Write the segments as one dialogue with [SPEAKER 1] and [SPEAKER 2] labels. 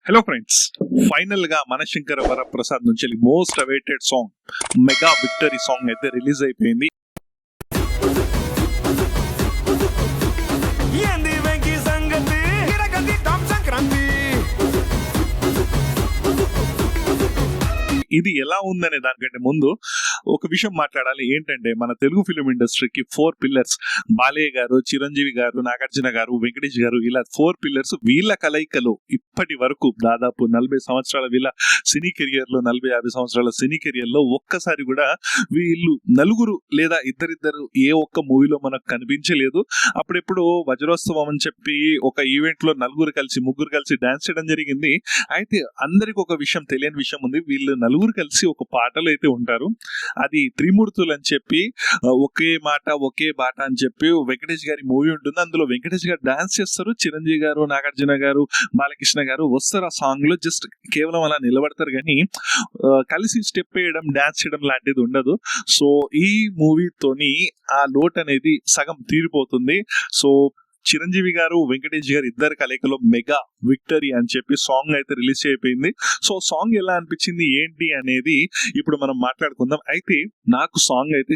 [SPEAKER 1] Hello friends, final గా మనశంకర వరప్రసాద్ నుంచి most awaited song mega victory song అయితే రిలీజ్ అయిపోయింది. ఇది ఎలా ఉందనే దానికంటే ముందు ఒక విషయం మాట్లాడాలి. ఏంటంటే మన తెలుగు ఫిలిం ఇండస్ట్రీకి 4 పిల్లర్స్, బాలయ్య గారు, చిరంజీవి గారు, నాగార్జున గారు, వెంకటేష్ గారు, ఇలా 4 పిల్లర్స్. వీళ్ళ కలయికలో ఇప్పటి వరకు దాదాపు 40 సంవత్సరాల వీళ్ళ సినీ కెరియర్ లో, 40-50 సంవత్సరాల సినీ కెరియర్ లో ఒక్కసారి కూడా వీళ్ళు నలుగురు లేదా ఇద్దరిద్దరు ఏ ఒక్క మూవీలో మనకు కనిపించలేదు. అప్పుడెప్పుడు వజ్రోత్సవం అని చెప్పి ఒక ఈవెంట్ లో ముగ్గురు కలిసి డాన్స్ చేయడం జరిగింది. అయితే అందరికి ఒక విషయం, తెలియని విషయం ఉంది. వీళ్ళు నలుగురు కలిసి ఒక పాటలు అయితే ఉంటారు. అది త్రిమూర్తులు అని చెప్పి, ఒకే మాట ఒకే బాట అని చెప్పి వెంకటేష్ గారి మూవీ ఉంటుంది. అందులో వెంకటేష్ గారు డాన్స్ చేస్తారు, చిరంజీవి గారు, నాగార్జున గారు, బాలకృష్ణ గారు వస్తారు. ఆ సాంగ్ లో జస్ట్ కేవలం అలా నిలబడతారు కానీ కలిసి స్టెప్ వేయడం, డాన్స్ చేయడం లాంటిది ఉండదు. సో ఈ మూవీతోని ఆ లోట్ అనేది సగం తీరిపోతుంది. సో చిరంజీవి గారు, వెంకటేష్ గారు ఇద్దరు కలయికలో మెగా విక్టరీ అని చెప్పి సాంగ్ అయితే రిలీజ్ అయిపోయింది. సో సాంగ్ ఎలా అనిపించింది ఏంటి అనేది ఇప్పుడు మనం మాట్లాడుకుందాం. అయితే నాకు సాంగ్ అయితే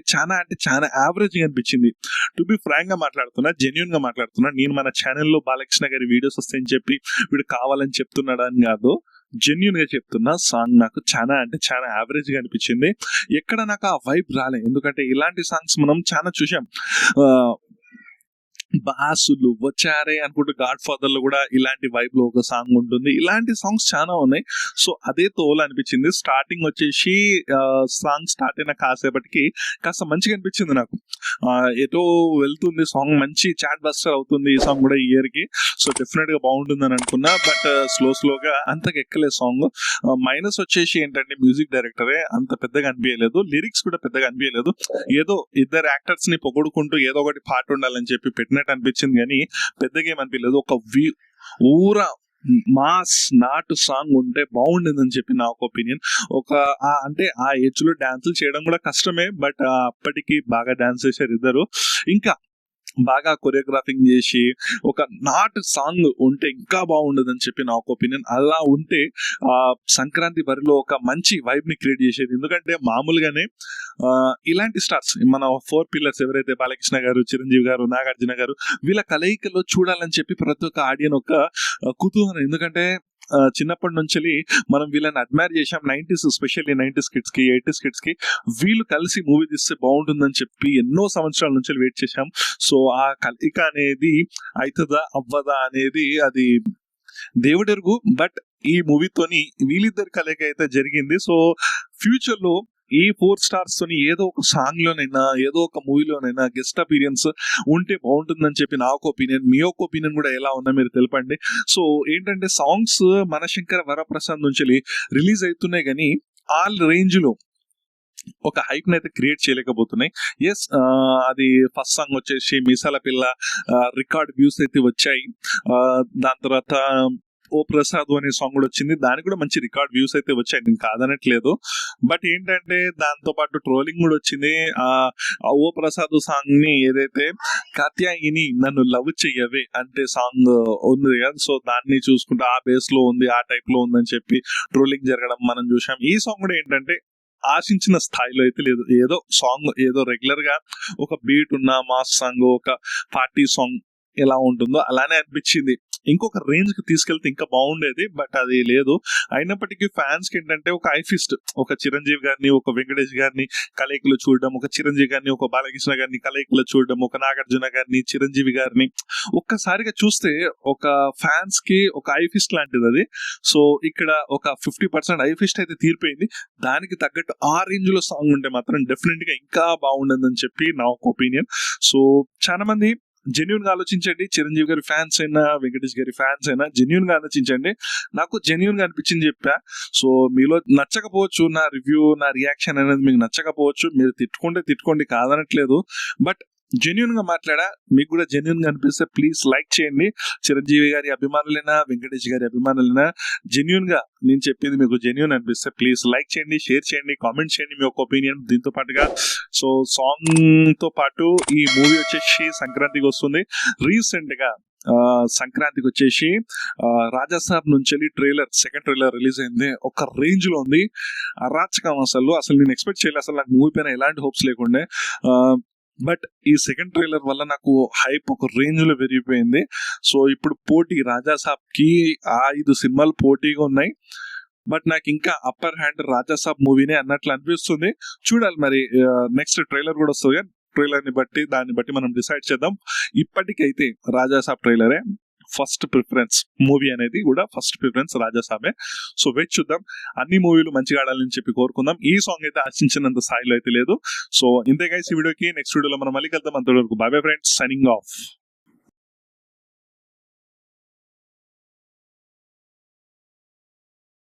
[SPEAKER 1] చాలా యావరేజ్ గా అనిపించింది. టు బి ఫ్రాంక్ గా మాట్లాడుతున్నా, జెన్యున్ గా మాట్లాడుతున్నా. నేను మన ఛానల్లో బాలకృష్ణ గారి వీడియోస్ వస్తాయని చెప్పి వీడు కావాలని చెప్తున్నాడు అని కాదు, జెన్యున్ గా చెప్తున్నా. సాంగ్ నాకు చాలా యావరేజ్ గా అనిపించింది. ఎక్కడ నాకు ఆ వైబ్ రాలే. ఎందుకంటే ఇలాంటి సాంగ్స్ మనం చాలా చూసాం. బాసులు వచ్చారే అనుకుంటూ గాడ్ ఫాదర్ లో కూడా ఇలాంటి వైబ్ లో ఒక సాంగ్ ఉంటుంది. ఇలాంటి సాంగ్స్ చాలా ఉన్నాయి. సో అదే తోలు అనిపించింది. స్టార్టింగ్ వచ్చేసి సాంగ్ స్టార్ట్ అయిన కాసేపటికి కాస్త మంచిగా అనిపించింది నాకు. ఎటో వెళ్తుంది సాంగ్, మంచి చాట్ బస్టర్ అవుతుంది ఈ సాంగ్ కూడా ఈ ఇయర్ కి. సో డెఫినెట్ గా బాగుంటుందని అనుకున్నా. బట్ స్లోగా అంతకు ఎక్కలే సాంగ్. మైనస్ వచ్చేసి ఏంటంటే మ్యూజిక్ డైరెక్టరే అంత పెద్దగా అనిపించలేదు, లిరిక్స్ కూడా పెద్దగా అనిపించలేదు. ఏదో ఇద్దరు యాక్టర్స్ ని పొగుడుకుంటూ ఏదో ఒకటి పాట ఉండాలని చెప్పి పెట్టినట్టు అనిపించింది కానీ పెద్దగా ఏమనిపించలేదు. ఒక ఊర మాస్ నాటు సాంగ్ ఉంటే బాగుండేదని చెప్పి నా ఒక ఒపీనియన్. అంటే ఆ ఏజ్ లో డాన్సులు చేయడం కూడా కష్టమే, బట్ అప్పటికి బాగా డాన్స్ చేశారు ఇద్దరు. ఇంకా బాగా కొరియోగ్రాఫింగ్ చేసి ఒక నాటు సాంగ్ ఉంటే ఇంకా బాగుండదని చెప్పి నా ఒక ఒపీనియన్. అలా ఉంటే సంక్రాంతి బరిలో ఒక మంచి వైబ్ ని క్రియేట్ చేసేది. ఎందుకంటే మామూలుగానే ఇలాంటి స్టార్స్, మన 4 పిల్లర్స్ ఎవరైతే బాలకృష్ణ గారు, చిరంజీవి గారు, నాగార్జున గారు, వీళ్ళ కలయికలో చూడాలని చెప్పి ప్రతి ఒక్క ఆడియన్ ఒక కుతూహలం. ఎందుకంటే చిన్నప్పటి నుంచి మనం వీళ్ళని అడ్మైర్ చేసాం. 90s, ఎస్పెషల్లీ 90s కిడ్స్ కి, 80s కిడ్స్ కి వీళ్ళు కలిసి మూవీ తీస్తే బాగుంటుందని చెప్పి ఎన్నో సంవత్సరాల నుంచి వెయిట్ చేశాం. సో ఆ కలయిక అనేది అవుతుందా అవ్వదా అనేది అది దేవుడెరుగు. బట్ ఈ మూవీతోని వీళ్ళిద్దరి కలయిక అయితే జరిగింది. సో ఫ్యూచర్ లో ఈ 4 స్టార్స్ తోని ఏదో ఒక సాంగ్ లోనైనా, ఏదో ఒక మూవీలోనైనా గెస్ట్ అపీరియన్స్ ఉంటే బాగుంటుందని చెప్పి నా ఒక ఒపీనియన్. మీ యొక్క ఒపీనియన్ కూడా ఎలా ఉన్నా మీరు తెలపండి. సో ఏంటంటే సాంగ్స్ మనశంకర వరప్రసాద్ నుంచి రిలీజ్ అవుతున్నాయి కానీ ఆల్ రేంజ్ లో ఒక హైప్ అయితే క్రియేట్ చేయలేకపోతున్నాయి. ఎస్, అది ఫస్ట్ సాంగ్ వచ్చేసి మీసాల పిల్ల రికార్డ్ వ్యూస్ అయితే వచ్చాయి. దాని తర్వాత ఓ ప్రసాద్ అనే సాంగ్ కూడా వచ్చింది, దానికి కూడా మంచి రికార్డ్ వ్యూస్ అయితే వచ్చాయి, నేను కాదనట్లేదు. బట్ ఏంటంటే దాంతో పాటు ట్రోలింగ్ కూడా వచ్చింది. ఓ ప్రసాద్ సాంగ్ ని ఏదైతే కాత్యాయిని నన్ను లవ్ చెయ్యవే అంటే సాంగ్ ఉంది కదా, సో దాన్ని చూసుకుంటే ఆ బేస్ లో ఉంది, ఆ టైప్ లో ఉందని చెప్పి ట్రోలింగ్ జరగడం మనం చూసాం. ఈ సాంగ్ కూడా ఏంటంటే ఆశించిన స్థాయిలో అయితే లేదు. ఏదో సాంగ్ ఏదో రెగ్యులర్ గా ఒక బీట్ ఉన్న మాస్ సాంగ్, ఒక పార్టీ సాంగ్ ఎలా ఉంటుందో అలానే అనిపించింది. ఇంకొక రేంజ్ కి తీసుకెళ్తే ఇంకా బాగుండేది, బట్ అది లేదు. అయినప్పటికీ ఫ్యాన్స్ కి ఏంటంటే ఒక ఐఫిస్ట్, ఒక చిరంజీవి గారిని, ఒక వెంకటేష్ గారిని కలయికలో చూడడం, ఒక చిరంజీవి గారిని, ఒక బాలకృష్ణ గారిని కలయికలో చూడడం, ఒక నాగార్జున గారిని, చిరంజీవి గారిని ఒక్కసారిగా చూస్తే ఒక ఫ్యాన్స్ కి ఒక ఐఫిస్ట్ లాంటిది అది. సో ఇక్కడ ఒక 50% ఐఫిస్ట్ అయితే తీరిపోయింది. దానికి తగ్గట్టు ఆ రేంజ్ లో సాంగ్ ఉంటే మాత్రం డెఫినెట్ గా ఇంకా బాగుండదని చెప్పి నా ఒక ఒపీనియన్. సో చాలా మంది జెన్యున్ గా ఆలోచించండి. చిరంజీవి గారి ఫ్యాన్స్ అయినా, వెంకటేష్ గారి ఫ్యాన్స్ అయినా జెన్యున్ గా ఆలోచించండి. నాకు జెన్యున్ గా అనిపించింది చెప్పా. సో మీలో నచ్చకపోవచ్చు, నా రివ్యూ, నా రియాక్షన్ అనేది మీకు నచ్చకపోవచ్చు. మీరు తిట్టుకోండి, కాదనట్లేదు. బట్ జెన్యున్ గా మాట్లాడా, మీకు కూడా జెన్యున్ గా అనిపిస్తే ప్లీజ్ లైక్ చేయండి. చిరంజీవి గారి అభిమానులైనా, వెంకటేష్ గారి అభిమానులైనా జెన్యున్ గా నేను చెప్పింది మీకు జెన్యున్ అనిపిస్తే ప్లీజ్ లైక్ చేయండి, షేర్ చేయండి, కామెంట్ చేయండి మీ ఒక ఒపీనియన్. దీంతో పాటుగా సో సాంగ్ తో పాటు ఈ మూవీ వచ్చేసి సంక్రాంతికి వస్తుంది. రీసెంట్ గా సంక్రాంతికి వచ్చేసి రాజాసాబ్ నుంచి వెళ్ళి సెకండ్ ట్రైలర్ రిలీజ్ అయింది. ఒక రేంజ్ లో ఉంది, అరాచకం. అసలు నేను ఎక్స్పెక్ట్ చేయలేదు. అసలు నాకు మూవీ పైన ఎలాంటి హోప్స్ లేకుండే. బట్ ఈ సెకండ్ ట్రైలర్ వల్ల నాకు హైప్ ఒక రేంజ్ లో పెరిగిపోయింది. సో ఇప్పుడు పోటీ రాజాసాబ్ కి 5 సినిమాలు పోటీగా ఉన్నాయి. బట్ నాకు ఇంకా అప్పర్ హ్యాండ్ రాజాసాబ్ మూవీనే అన్నట్లు అనిపిస్తుంది. చూడాలి మరి, నెక్స్ట్ ట్రైలర్ కూడా వస్తుంది. ట్రైలర్ ని బట్టి దాన్ని బట్టి మనం డిసైడ్ చేద్దాం. ఇప్పటికైతే రాజాసాబ్ ట్రైలరే ఫస్ట్ ప్రిఫరెన్స్. మూవీ అనేది కూడా ఫస్ట్ ప్రిఫరెన్స్ రాజాసాబే. సో వెయిట్ చూద్దాం. అన్ని మూవీలు మంచిగా ఆడాలని చెప్పి కోరుకుందాం. ఈ సాంగ్ అయితే ఆశించినంత స్థాయిలో అయితే లేదు. సో ఇంతే గైస్ ఈ వీడియోకి. నెక్స్ట్ వీడియోలో మనం మళ్ళీ కలుద్దాం. అంతవరకు by bye friends, signing off.